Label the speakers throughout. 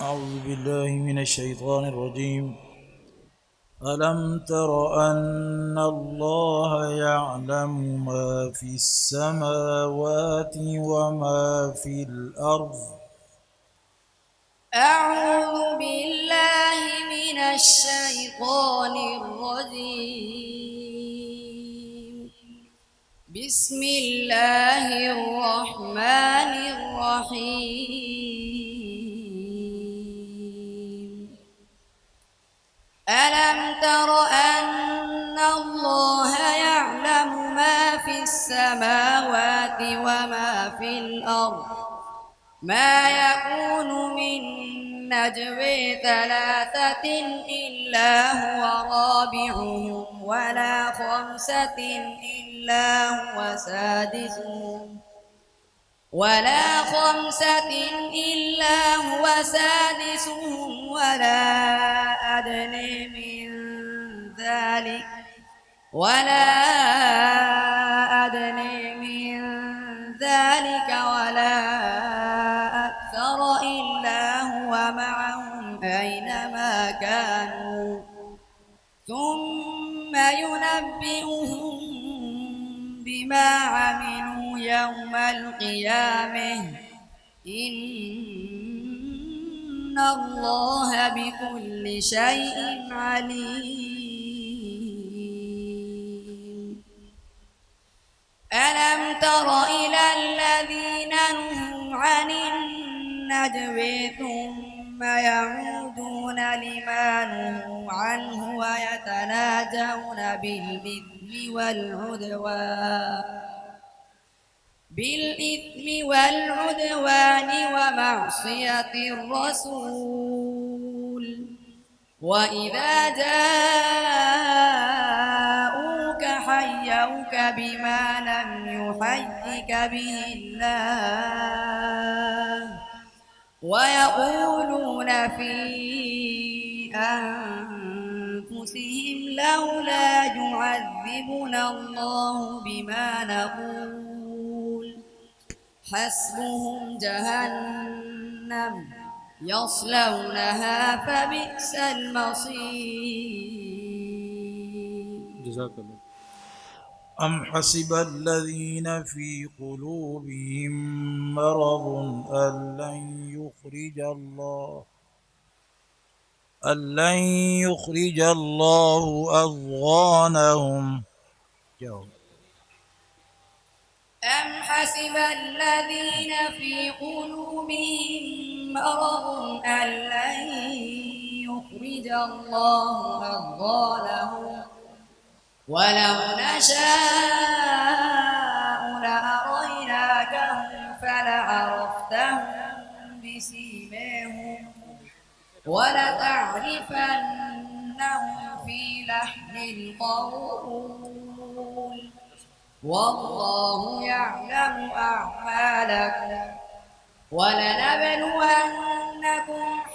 Speaker 1: أعوذ بالله من الشيطان الرجيم. ألم تر أن الله يعلم ما في السماوات وما في الأرض.
Speaker 2: أعوذ بالله من الشيطان الرجيم. بسم الله الرحمن الرحيم. ألم تر أن الله يعلم ما في السماوات وما في الأرض ما يكون من نجوى ثلاثة إلا هو رابعهم ولا خمسة إلا هو سادسهم ولا أدنى من ذلك ولا أكثر إلا هو معهم أينما كانوا ثم ينبئهم بما عملوا يوم القيامة إن الله بكل شيء عليم. ألم تر إلى الذين نهوا عن النجوى ثم يعودون لما نهوا عنه ويتناجون بالإثم والعدوان ومعصية الرسول وإذا جاءوك حيوك بما لم يحيك به الله ويقولون في أنفسهم لولا يعذبنا الله بما نقول حسبهم جهنم يصلونها فبئس المصير.
Speaker 1: جزاك الله. أم حسب الذين في قلوبهم مرض أن لن يخرج الله أضغانهم. جاوب.
Speaker 2: أم حسب الذين في قلوبهم مرض أن لن يخرج الله أضغانهم ولو نشاء لأريناكهم فلعرفتهم بسيماهم ولتعرفنهم في لحن القول والله يعلم أعمالكم ولنبلونكم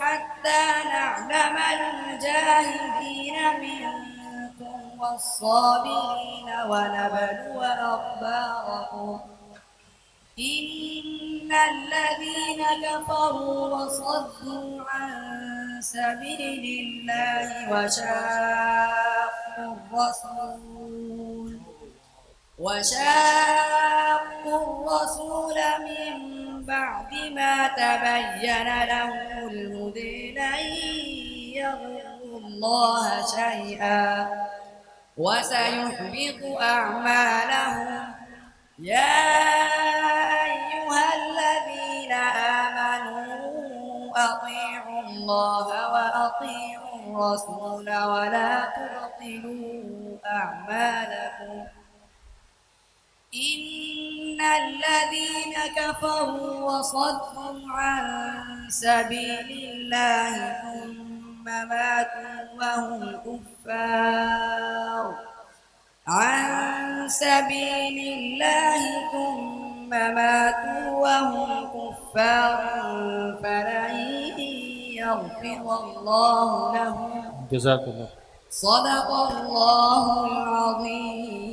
Speaker 2: حتى نعلم المجاهدين منكم والصابرين ونبلو أخباركم إن الذين كفروا وصدوا عن سبيل الله وشاقوا الرسول من بعد ما تبين لهم الهدى لن يضروا الله شيئا وسيحبط أعمالهم. يا أيها الذين آمنوا أطيعوا الله وأطيعوا الرسول ولا تبطلوا أعمالكم إن الذين كفروا وصدوا عن سبيل الله ثم ماتوا وهم كفار فلن يغفر الله لهم.
Speaker 1: جزاك الله.
Speaker 2: صدق الله العظيم.